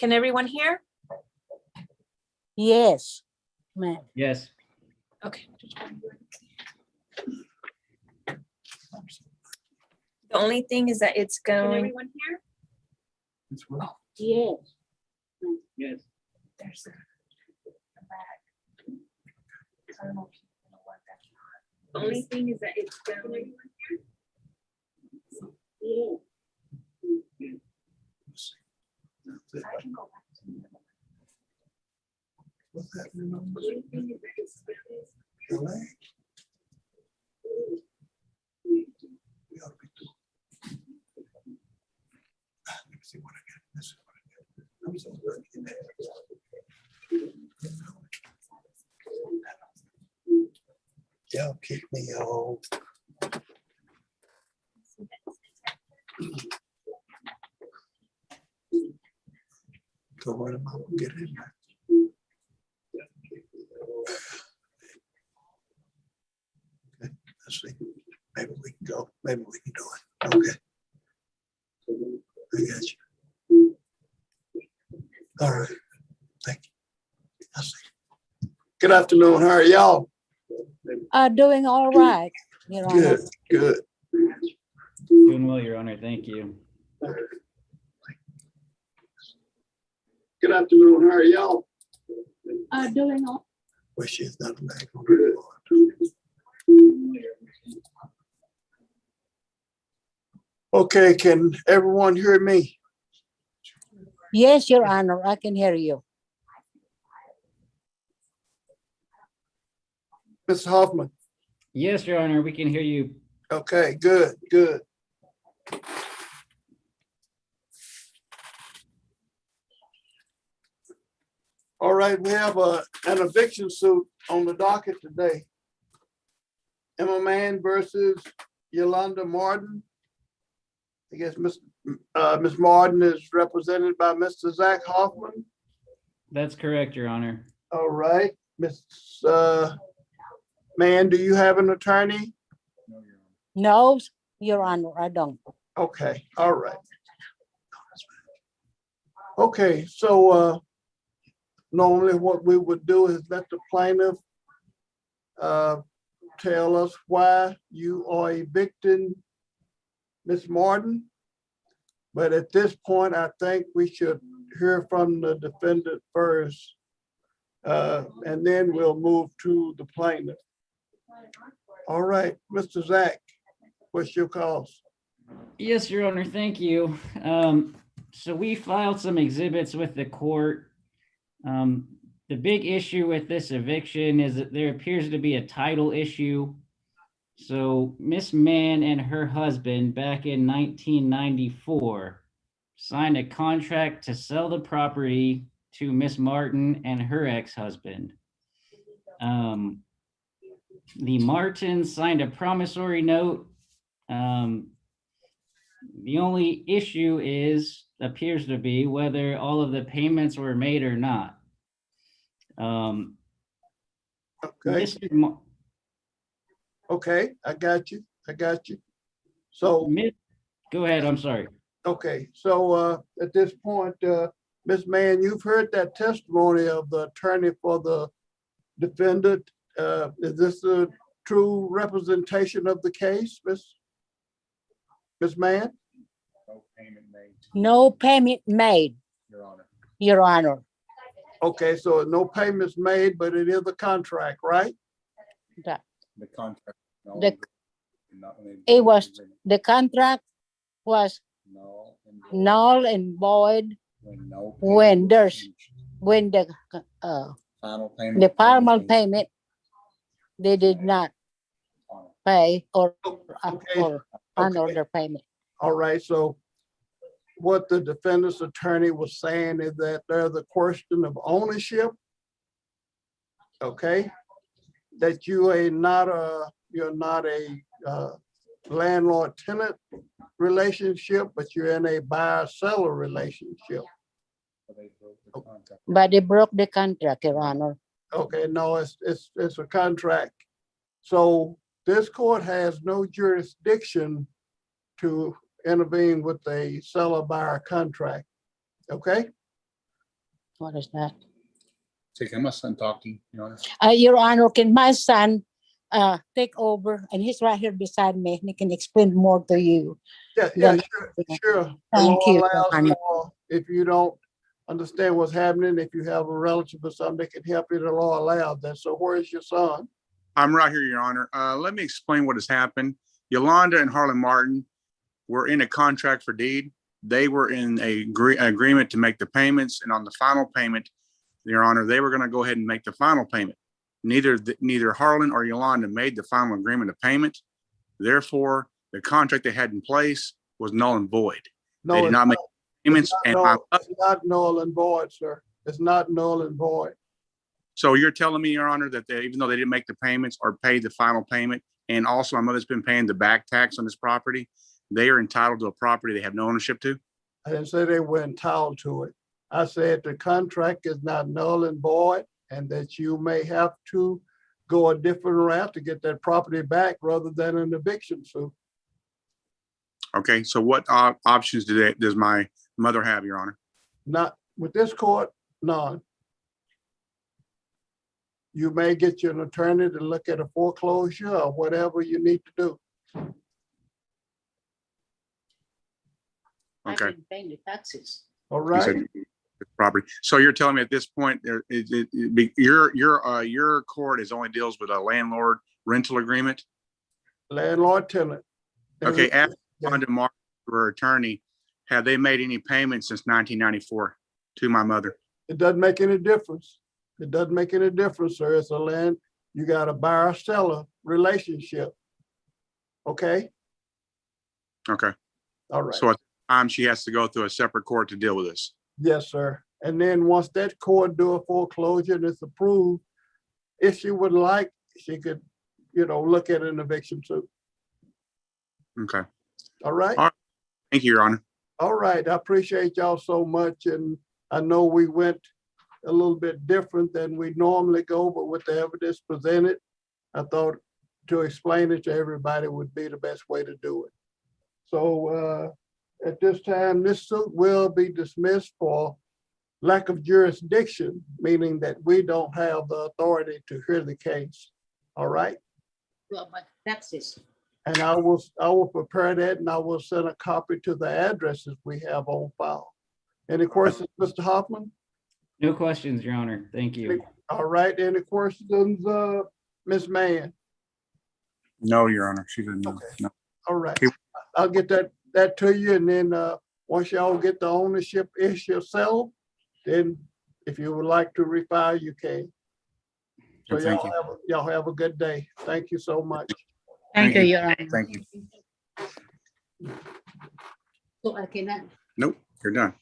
Can everyone hear? Yes, ma'am. Yes. Okay. The only thing is that it's going. Can everyone hear? Yes. Yes. There's a lag. I don't know if you know what that's not. The only thing is that it's going. Can everyone hear? Yes. I can go back to the What's happening on only thing is that it's the lag? We ought to be through. Let me see what I got. This is what I got. I'm so glad you did that. Y'all kick me off. So what am I gonna get in there? Okay, let's see. Maybe we can go. Maybe we can do it. Okay. I got you. All right. Thank you. I see. Good afternoon. How are y'all? Doing all right, Your Honor. Good, good. Doing well, Your Honor. Thank you. Good afternoon. How are y'all? Doing all. Well, she's not back on the board. Okay, can everyone hear me? Yes, Your Honor, I can hear you. Mr. Hoffman? Yes, Your Honor. We can hear you. Okay, good, good. All right, we have an eviction suit on the docket today. Emma Mann versus Yolanda Martin. I guess Ms. Martin is represented by Mr. Zach Hoffman. That's correct, Your Honor. All right, Ms. Mann, do you have an attorney? No, Your Honor, I don't. Okay, all right. Okay, so normally what we would do is let the plaintiff tell us why you are evicting Ms. Martin. But at this point, I think we should hear from the defendant first. And then we'll move to the plaintiff. All right, Mr. Zach, what's your cause? Yes, Your Honor. Thank you. So we filed some exhibits with the court. The big issue with this eviction is that there appears to be a title issue. So Miss Mann and her husband back in 1994 signed a contract to sell the property to Miss Martin and her ex-husband. The Martins signed a promissory note. The only issue appears to be whether all of the payments were made or not. Okay. Okay, I got you. So, Go ahead, I'm sorry. okay, so at this point, Ms. Mann, you've heard that testimony of the attorney for the defendant. Is this a true representation of the case, Ms. Mann? No payment made, No payment made, Your Honor. Your Honor. Okay, so no payments made, but it is a contract, right? The The contract. no The- longer- not only- It was, the contract was No. and null and void When no. when payment there's- was made. when the Final payment. the formal was made. payment, they did not pay or Okay, honor okay. their payment. All right, so what the defendant's attorney was saying is that there's a question of ownership. Okay, that you're not a landlord-tenant relationship, but you're in a buyer-seller relationship. So they broke the contract. But they broke the contract, Your Honor. Okay, no, it's a contract. So this court has no jurisdiction to intervene with a seller-buyer contract. Okay? What is that? Say, can my son talk to you, Your Honor? Your Honor, can my son take over? And he's right here beside me, and he can explain more to you. Yeah, Then- sure. The Thank law you, allows Your Honor. for, if you don't understand what's happening, if you have a relative or something that can help you, the law allows that. So where is your son? I'm right here, Your Honor. Let me explain what has happened. Yolanda and Harlan Martin were in a contract for deed. They were in a agreement to make the payments, and on the final payment, Your Honor, they were going to go ahead and make the final payment. Neither Harlan or Yolanda made the final agreement of payment. Therefore, the contract they had in place was null and void. They No, did it's not make payments, and it's not null and void, sir. It's not null and void. so you're telling me, Your Honor, that even though they didn't make the payments or pay the final payment, and also my mother's been paying the back tax on this property, they are entitled to a property they have no ownership to? I didn't say they were entitled to it. I said the contract is not null and void, and that you may have to go a different route to get that property back rather than an eviction suit. Okay, so what options does my mother have, Your Honor? Not with this court, none. You may get you an attorney to look at a foreclosure or whatever you need to do. I've Okay. been paying the taxes. All You right? said the property. So you're telling me at this point, your court is only deals with a landlord rental agreement? Landlord tenant. Okay, after Wanda Martin, her attorney, have they made any payments since 1994 to my mother? It doesn't make any difference. It doesn't make any difference, sir. It's a land, you got a buyer-seller relationship. Okay? Okay, All right. so at the time she has to go through a separate court to deal with this. Yes, sir. And then once that court do a foreclosure and it's approved, if she would like, she could, look at an eviction suit. Okay, All right? All right. Thank you, Your Honor. All right. I appreciate y'all so much. And I know we went a little bit different than we normally go, but with the evidence presented, I thought to explain it to everybody would be the best way to do it. So at this time, this suit will be dismissed for lack of jurisdiction, meaning that we don't have the authority to hear the case. All right? Well, but taxes. And I will prepare that, and I will send a copy to the addresses we have on file. Any questions, Mr. Hoffman? No questions, Your Honor. Thank you. All right, any questions, Ms. Mann? No, Your Honor, she didn't know. Okay. No. All right, Okay. I'll get that to you, and then once y'all get the ownership issue settled, then if you would like to refile, you can. So Thank you. y'all have a good day. Thank you so much. Thank Thank you, you. Your Honor. Thank you. So I cannot. Nope, you're done.